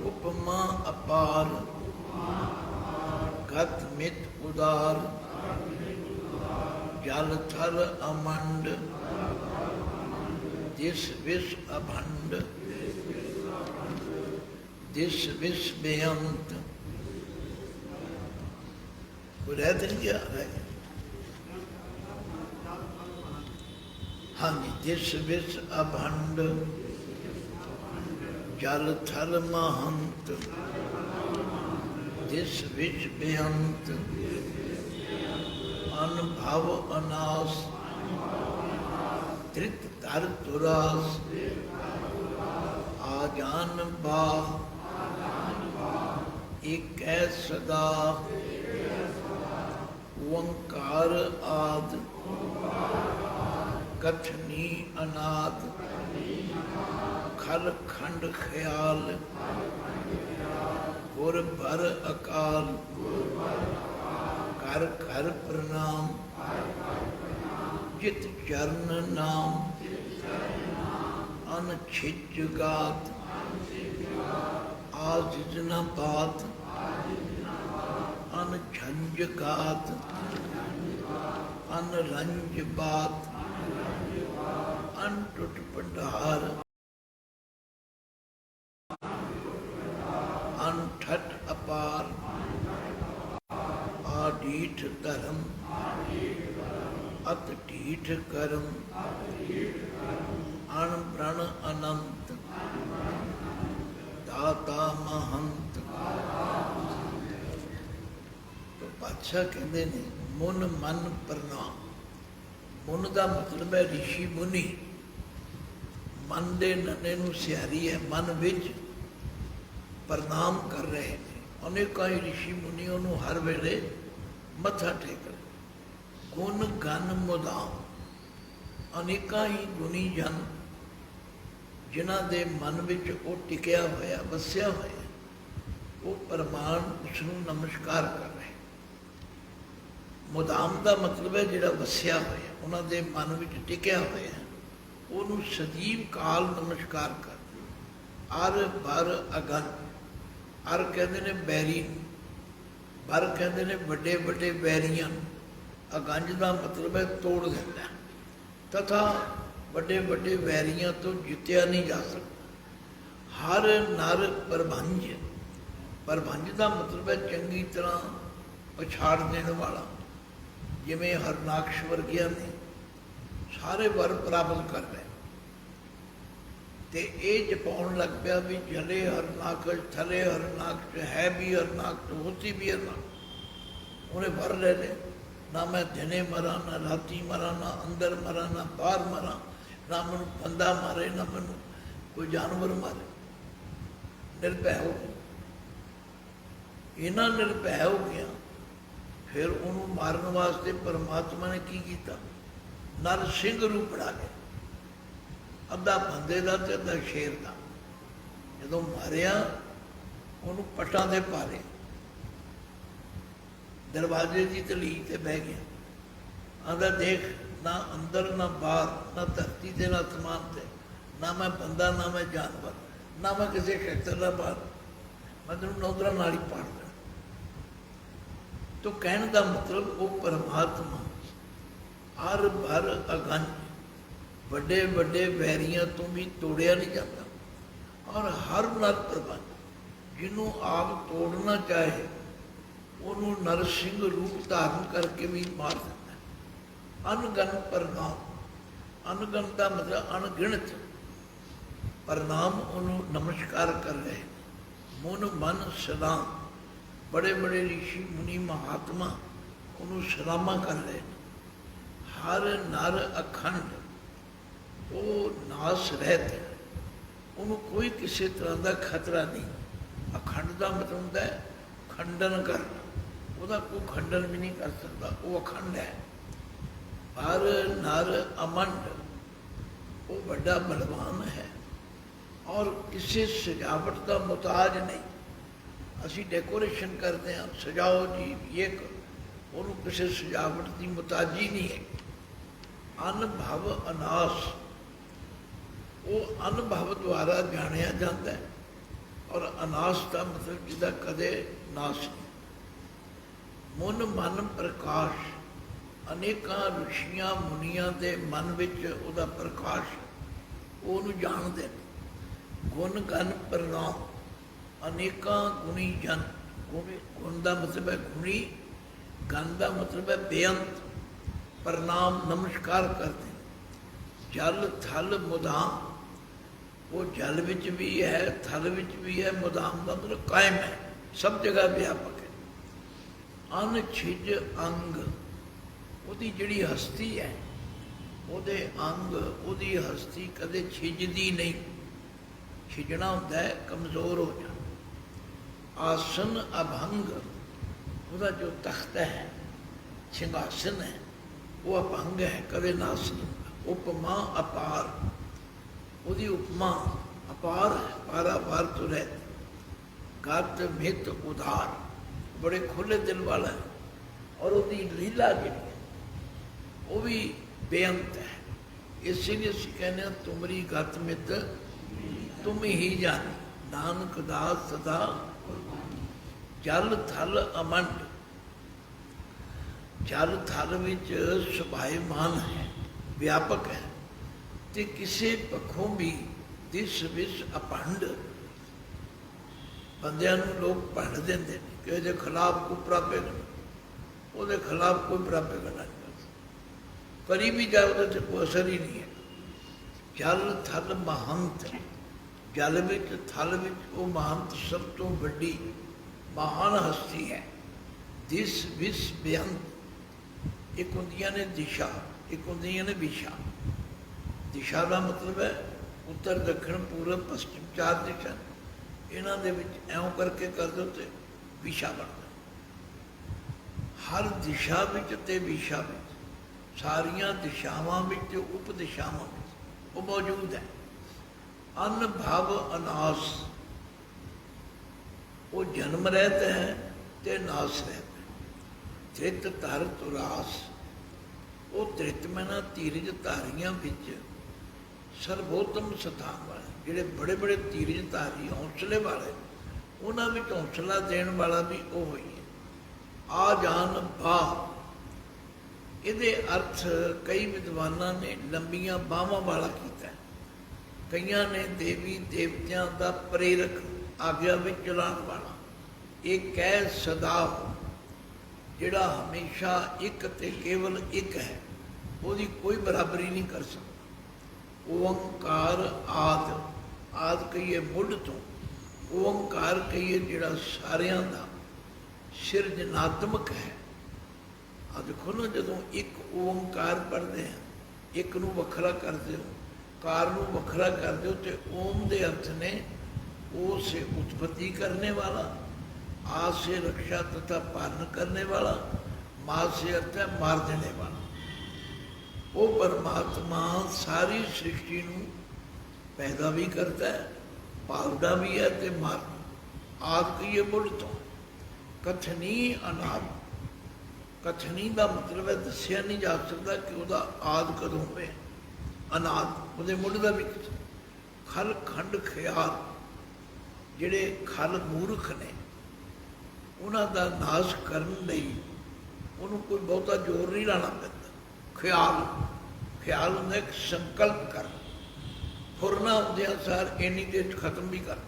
उपमा अपार गत मित उदार जल थल अमंड दिस विष अभंड दिस विष बेअंत। कोई रहते नहीं क्या है? हाँ जी, दिस विष अभंड जल थल महंत दिस विष बेअंत अनुभव अनास धृत धर तुरास आजान बाह एक सदा ओंकार आद कथनी अनाद खल खंड ख्याल गुर भर अकाल कर कर प्रणाम जित चरण नाम अनछिज गात आजिज न बात अनझंझ गात अनरंज बात अनटुट भंडार अनठट अपार आडीठ धर्म अत ढीठ कर्म अणब्रण अनंत दाता महंत। तो बादशाह कहते ने मुन मन प्रणाम। मुन का मतलब है ऋषि मुनि। मन के नन्हे नूं सियारी है, मन विच प्रणाम कर रहे हैं। अनेकों ही ऋषि मुनि उन्होंने हर वेले मत्था टेक रहे। गुण गन मुदाम, अनेकों ही गुणी जन जिन्हां दे मन विच वो टिकिया होया वसिया होया, वो प्रमाण उसनूं नमस्कार कर रहे। मुदाम का मतलब है जिहड़ा वसिया होया, उन्हां दे मन विच टिकिया होया, उहनूं सजीव काल नमस्कार कर। अर बर अगन, अर कहते ने बैरी, बर कहते ने बड़े बड़े बैरियां। अगंज का मतलब है तोड़ देना, तथा बड़े बड़े वैरियां तो जितया नहीं जा सकता। हर नर प्रभंज, प्रभंज का मतलब है चंगी तरह पछाड़ देने वाला। जिमें हरनाक्ष वर्गिया ने सारे वर प्राप्त कर रहे, तो ये जपाउन लग पाया भी जले हरनाक्ष थले हरनाक्ष है भी हरनाक्ष होती भी हरनाक्ष। उन्हें वर ले ले, ना मैं दिने मरा ना राती मरा ना अंदर मरा ना बाहर मरा, ना मैनू बंदा मारे ना मैनू कोई जानवर मारे। निर्भय हो गया, इन्ना निर्भय हो गया। फिर उन्होंने मारन वास्ते परमात्मा ने की किया? नर सिंह रूप बना लिया, अद्धा बंदे का तो अद्धा शेर का। जो मारिया उन्होंने पटां दे पा लिया, दरवाजे की तलीक से बह गया। आंदा देख, ना अंदर ना बाहर, ना धरती से ना आसमान से, ना मैं बंदा ना मैं जानवर, ना मैं किसी खेतर का बाहर, मैं तेन नौकरा नाल ही पाड़ देना। तो कहने का मतलब वो परमात्मा हर भर अगंज, बड़े बड़े वैरियां तो भी तोड़िया नहीं जाता। और हर नर प्रबंध जिन्हों आप तोड़ना चाहे उन्होंने नरसिंह रूप धारण करके भी मार देता है। अनगन प्रणाम, अनगन का मतलब अनगिणत प्रणाम उन्होंने नमस्कार कर रहे। मुन मन सलाम, बड़े बड़े ऋषि मुनि महात्मा उन्होंने सलामा कर रहे। हर नर अखंड, वो नाश रहते, उन्होंने कोई किसी तरह का खतरा नहीं। अखंड का मतलब होता है खंडन करना, ਉਹਦਾ कोई खंडन भी नहीं कर सकता, वो अखंड है। पर नर अमंड वो बड़ा बलवान है और किसी सजावट का मुताज नहीं। असी डेकोरेशन करते हैं, सजाओ जी ये करो, किसी सजावट की मुताजी नहीं है। अनुभव अनास, वो अनुभव द्वारा जानिया जाता है और अनास का मतलब जिदा कदे नाश नहीं। मन मन प्रकाश, अनेकां ऋषियां मुनियां दे मन विच उहदा प्रकाश, ਉਹਨੂੰ ਜਾਣਦੇ ਨੇ। गुण गण प्रणाम, अनेकां गुणी जन, गुण का मतलब है गुणी, गण का मतलब है बेअंत, प्रणाम नमस्कार करते हैं। जल थल मुदाम, वो जल विच भी है, थल विच भी है, मुदाम का मतलब कायम है, सब जगह व्यापक है। अन छिज अंग, ਉਹਦੀ ਜਿਹੜੀ हस्ती है, ਉਹਦੇ अंग, ਉਹਦੀ हस्ती कदे छिजदी नहीं। छिजना होता है कमज़ोर हो जाना। आसन अभंग, ਉਹਦਾ जो तख्त है, सिंहासन है, वो अभंग है, कदे नाश नहीं होता। उपमा अपार, ਉਹਦੀ उपमा अपार है, पारावार तो रहती। गत मित उदार, बड़े खुले दिल वाला है और उसकी लीला जी वो भी बेअंत है। इसीलिए असी कहने तुमरी गत मित तुम ही जानी, नानक दास सदा। जल थल अमंड, जल थल विच सुभायमान है, व्यापक है, ते किसी पक्षों भी दिस विस अपंड। बंदियां नूं लोग भंड देंदे ने कि इहदे खिलाफ कोई प्राप्य करना, ਉਹਦੇ खिलाफ कोई प्राप्य करना नहीं कर सकता, करी भी जाए ਉਹਦੇ कोई असर ही नहीं है। जल थल महंत, जल विच थल विच वो महंत सब तो वड्डी महान हस्ती है। दिस विस बेअंत, एक होंदियां ने दिशा, एक होंदियां ने विशा। दिशा का मतलब है उत्तर दक्षिण पूरब पश्चिम, चार दिशा। इन्हां दे विच ऐं करके कर दो तो विशा बनता। हर दिशा विच ते विशा विच, सारियां दिशावां विच ते उप दिशावां विच वो मौजूद है। अन भाव अनास, वो जन्म रहते हैं ते नाश रहते हैं। त्रित धर तुरास, वो त्रित मैना धीरज धारियां विच सर्वोत्तम स्थान वाले, जिहड़े बड़े बड़े धीरज धारी हौसले वाले, उन्हां विच हौसला देण वाला भी वो ही है। आ जान बाह, इहदे अर्थ कई विद्वानां ने लंबियां बाहां वाला कीता है, कईयां ने देवी देवतियां दा प्रेरक, आग्या विच चलाण वाला। एक है सदा हो, जिहड़ा हमेशा एक ते केवल एक है, ਉਹਦੀ कोई बराबरी नहीं कर सकता। ओंकार आद, आद कहिए मुढ़ तो, ओंकार कहिए जिहड़ा सारियां दा सिरजनात्मक है। आ देखो ना, जदों एक ओंकार पढ़ते हैं, एक नूं वखरा करते हो, कार नूं वखरा करते हो, तो ओम दे अर्थ ने ओ से उत्पत्ति करने वाला, आ से रक्षा तथा पालन करने वाला, माँ से अर्थ है मार देने वाला। वो परमात्मा सारी सृष्टि नूं पैदा भी करता है, पालदा भी है ते मारदा। आद कहिए मुढ़ तो, कथनी अनाद, कथनी का मतलब है दसिया नहीं जा सकता कि वह आद कदों होवे। अनाद वो मुढ़ का भी खल खंड ख्याल, जिहड़े खल मूर्ख ने उन्हां दा नाश करन लई उन्होंने कोई बहुता जोर नहीं लाना पैंदा। ख्याल, ख्याल होंदा एक संकल्प कर, फुरना होंदियां सार इन्नी देर खत्म भी कर।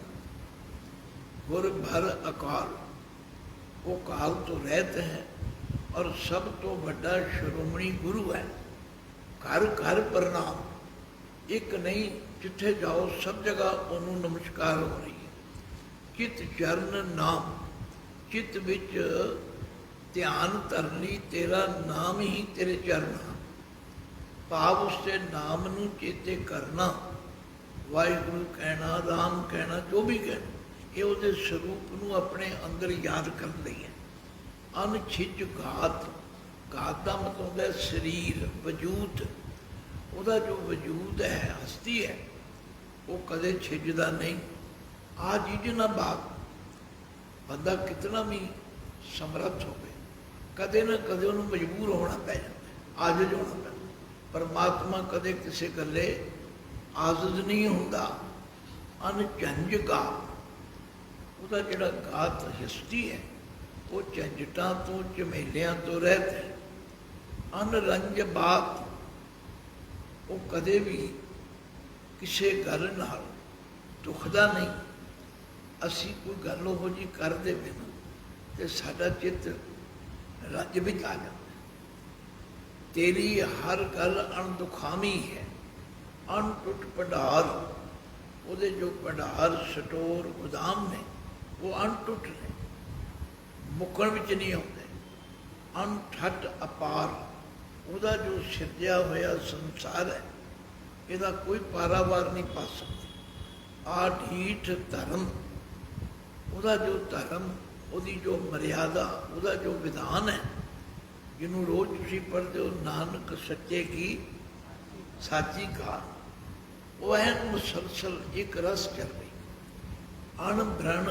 गुर भर अकाल, वो काल तो रहते हैं और सब तो बड़ा श्रोमणी गुरु है। घर घर प्रणाम, एक नहीं जिथे जाओ सब जगह उन्होंने नमस्कार हो रही है। चित चरण नाम, चित विच ध्यान धरनी तेरा नाम ही तेरे चरण, भाव उससे नाम नूं चेते करना, वाहिगुरु कहना, राम कहना, जो भी कहना, ये उहदे स्वरूप नूं अपने अंदर याद कर लई है। अनछिज घात, घात का मतलब होता है शरीर, वजूद। ਉਹਦਾ जो वजूद है, हस्ती है, वो कदे छिजदा नहीं। आ चीज ना बात, बंदा कितना भी समर्थ हो, कदे ना कदे उन्होंने मजबूर होना पै जाता, आजिज होना पैंदा। परमात्मा कदे किसी गले आजिज नहीं होंदा। अनझंझ घात, ਉਹਦਾ ਜਿਹੜਾ घात हस्ती है वो झंझटां तो झमेलियां तो रहत है। अनरंज बात, वो कदे भी किसी गल नाल दुखदा नहीं। असी कोई गल उहो जी कर देवे ना ते साडा चित्त रंज विच आ जाता। तेरी हर गल अणदुखावी है। अणटुट भंडार, ਉਹਦੇ जो भंडार स्टोर गोदाम ने वो अणटुट ने, मुकण विच नहीं आउंदे। अणठट अपार, ਉਹਦਾ जो सिरजिया होया संसार है, ਇਹਦਾ कोई पारावार नहीं पा सकता। आढीठ धर्म, ਉਹਦਾ जो धर्म, ਉਹਦੀ जो मर्यादा, ਉਹਦਾ जो विधान है, जिन्हों रोज तुसीं पढ़ते हो नानक सच्चे की साची कार, वो है मुसलसल एक रस चल रही। अणभ्रण,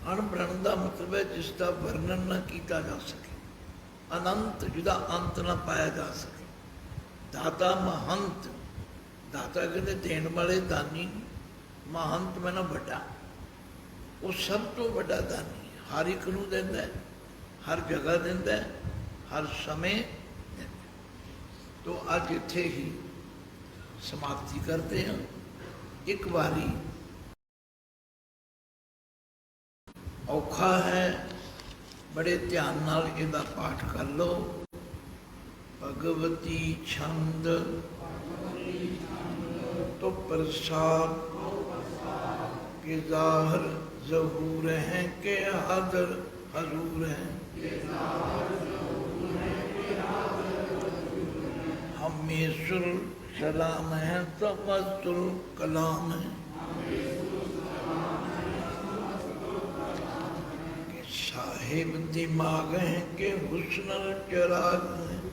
अणभ्रण का मतलब है जिसका वर्णन न किया जा सके। अनंत, जिदा अंत ना पाया जा सके। दाता महंत, दाता कहते देने वाले दानी, महंत मैं ना बड़ा, वो सब तो बड़ा दानी, हर एक नूं देंदा है, हर जगह देंदा है, हर समय देंदा है। तो अज इत्थे ही समाप्ति करते हैं। एक बारी औखा है, बड़े ध्यान नाल इहदा पाठ कर लो। भगवती छंद तो प्रसाद के ज़ाहर ज़हूर हैं के हादर हजूर हैं। हमेशुल सलाम है तवज्जुल कलाम है। साहिब दिमाग हैं के हुस्न चराग हैं।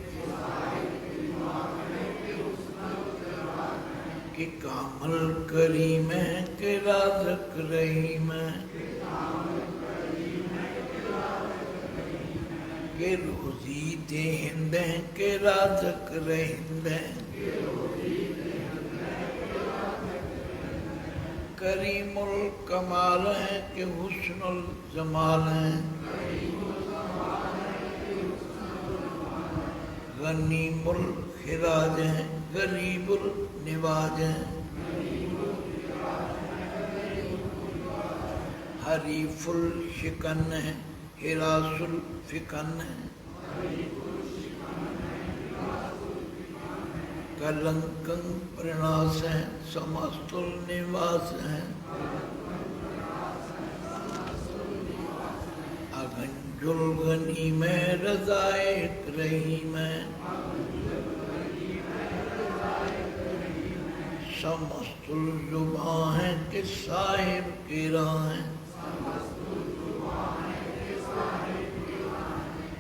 कि कामल करीम है के राज़क रहीम है। के रोजी देहिंद हैं के राज़क रहीम है। करीमुल कमाल है कि हुस्नुल जमाल है। गनीमुल खिराज है गरीबुल निवाज है। हरीफुल शिकन है हिरासुल फिकन है। कलंकं प्रणास है समस्तुल निवास है। अगंजुल गनी में रजाए रही में। समस्तुल जुबा है कि साहिब की राह है।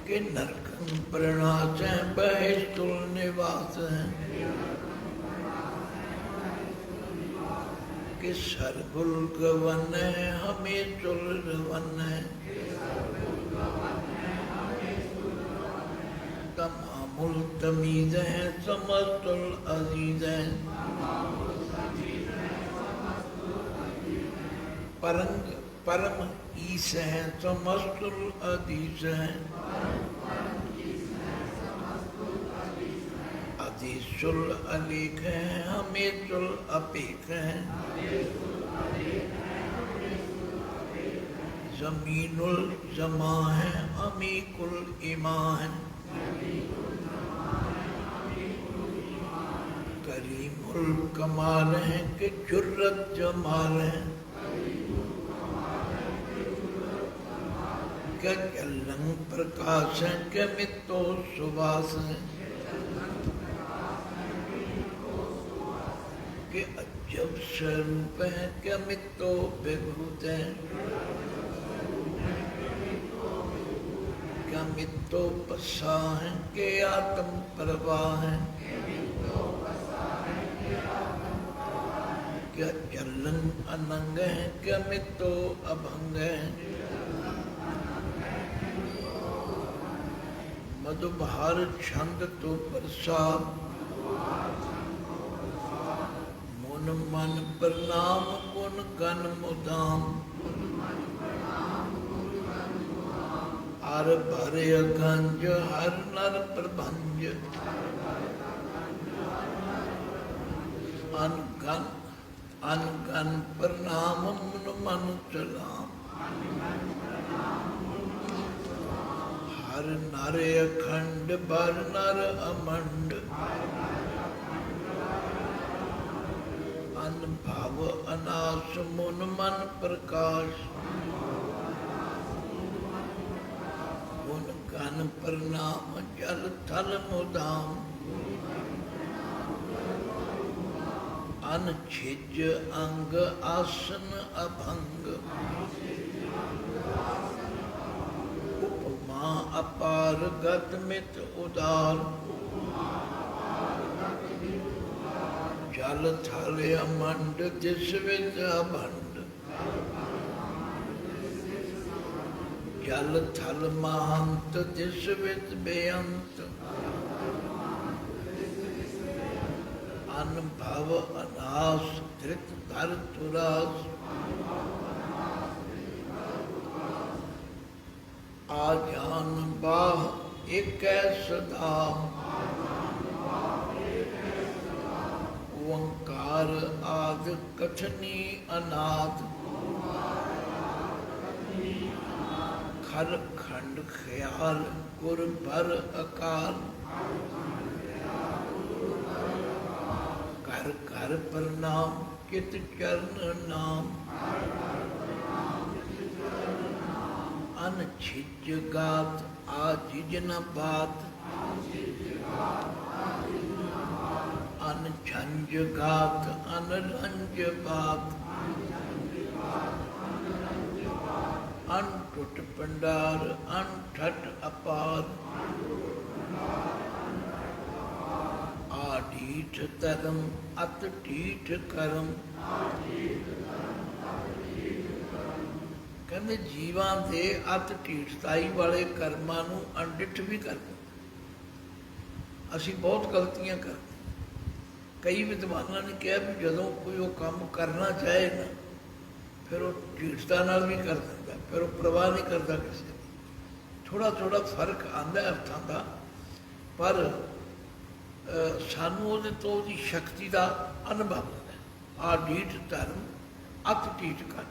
कि नरकं प्रणास है बहिस्तुल निवास है। कि सरगुल गवन है हमें चुलवन है। तमामुल तमीज है समस्तुल अजीज है। परंग परम ईस है समस्तुल अदीस है। अदीसुल अलीक है हमेशुल अपेक है। जमीनुल जमा है अमीकुल इमा है। करीमुल कमाल है कि जुर्रत जमाल है। क्या जलंग प्रकाश है कि मित्तो सुबास है। कि जब स्वरूप है क्या मित्तो विभूत है, क्या मित्तो पसा है के आत्म प्रवाह है, क्या चलन अनंग है क्या मित्तो अभंग है, मधुभार छंद तो प्रसाद, मुन मन प्रणाम गुण गण मुदाम, हर भर अगंज हर नर प्रभंज, अनगन अनगन प्रणाम मुन मन सलाम, हर नर अखंड भर नर अमंड, अनुभव अनास मुन मन प्रकाश, गुण गण प्रणाम जल थल मुदाम, अनछिज अंग आसन अभंग, उपमा अपार गत मित उदार, जल थल अमंड दिस विद अभंड, जल थल महंत दिस विद बेअंत, अनुभव अनास धृत धर तुरास, आजान बाह एक सदा, ओंकार आद कथनी अनाद, खर खंड ख्याल गुर भर अकाल, घर घर प्रणाम कित चरण नाम, अनछिज गात आजिज न बात, अनझंझ गात अनरंज बात, अनटुट पंडार अनठट अपार, आढीठ धर्म अत ढीठ करम, कहते जीवां दे अत ढीठताई वाले कर्मां नूं अनडिठ भी कर दिंदा। असीं बहुत गलतियां करते। कई विद्वानां ने कहा भी जदों कोई वो काम करना चाहे ना फिर वो ढीठता नाल भी कर दिंदा, फिर वो परवाह नहीं करता किसी की। थोड़ा थोड़ा फर्क आंदा अर्थां दा, पर सानू ਉਹਦੇ ਤੋਂ ਉਹਦੀ शक्ति का अनुभव ਹੁੰਦਾ। आ ढीठ धर्म अत ढीठ कर,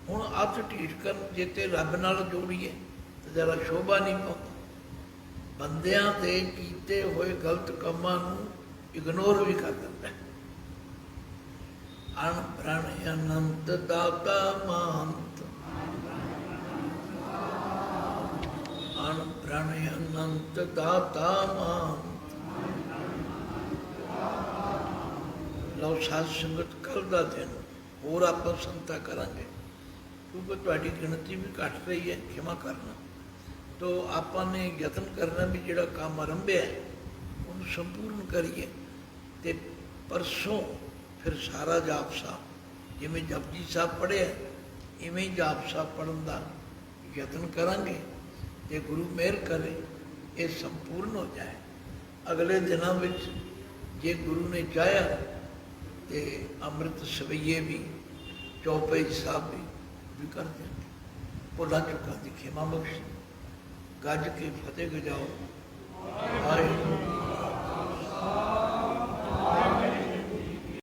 ਹੁਣ अत ढीठ कर ਜੇ ਤੇ ਰੱਬ ਨਾਲ ਜੋੜੀਏ ਤਾਂ ਜ਼ਰਾ ਸ਼ੋਭਾ ਨਹੀਂ ਪਾਉਂਦਾ। ਬੰਦਿਆਂ ਦੇ ਕੀਤੇ ਹੋਏ ਗਲਤ ਕੰਮਾਂ ਨੂੰ ਇਗਨੋਰ ਵੀ ਕਰ ਦਿੰਦਾ। ਅਣ ਪ੍ਰਣ ਅਨੰਤ ਦਾਤਾ ਮਹੰਤ, ਅਣ ਪ੍ਰਣ ਅਨੰਤ ਦਾਤਾ ਮਹੰਤ। ਲਓ ਸਾਧ ਸੰਗਤ ਕੱਲ੍ਹ ਦਾ ਦਿਨ ਹੋਰ ਆਪਾਂ ਸੰਤਾ ਕਰਾਂਗੇ, ਕਿਉਂਕਿ ਤੁਹਾਡੀ ਗਿਣਤੀ ਵੀ ਘੱਟ ਰਹੀ ਹੈ, ਖਿਮਾ ਕਰਨਾ। ਤੋ ਆਪਾਂ ਨੇ ਯਤਨ ਕਰਨਾ ਵੀ ਜਿਹੜਾ ਕੰਮ ਆਰੰਭਿਆ ਉਹਨੂੰ ਸੰਪੂਰਨ ਕਰੀਏ। ਤੇ ਪਰਸੋਂ ਫਿਰ ਸਾਰਾ ਜਾਪ ਸਾਹਿਬ ਜਿਵੇਂ ਜਪਜੀ ਸਾਹਿਬ ਪੜ੍ਹਿਆ ਇਵੇਂ ਹੀ ਜਾਪ ਸਾਹਿਬ ਪੜ੍ਹਨ ਦਾ ਯਤਨ ਕਰਾਂਗੇ। ਜੇ ਗੁਰੂ ਮਿਹਰ ਕਰੇ ਇਹ ਸੰਪੂਰਨ ਹੋ ਜਾਏ। ਅਗਲੇ ਦਿਨਾਂ ਵਿੱਚ ਜੇ ਗੁਰੂ ਨੇ ਚਾਹਿਆ ਤੇ ਅੰਮ੍ਰਿਤ ਸਵਈਏ ਵੀ ਚੌਪਈ ਸਾਹਿਬ ਵੀ ਕਰ ਦਿਆਂਗੇ। ਭੁੱਲਾਂ ਚੁੱਕਾਂ ਦੀ ਖਿਮਾ ਬਖਸ਼, ਗੱਜ ਕੇ ਫਤਿਹ ਗਜਾਓ। ਵਾਹਿਗੁਰੂ।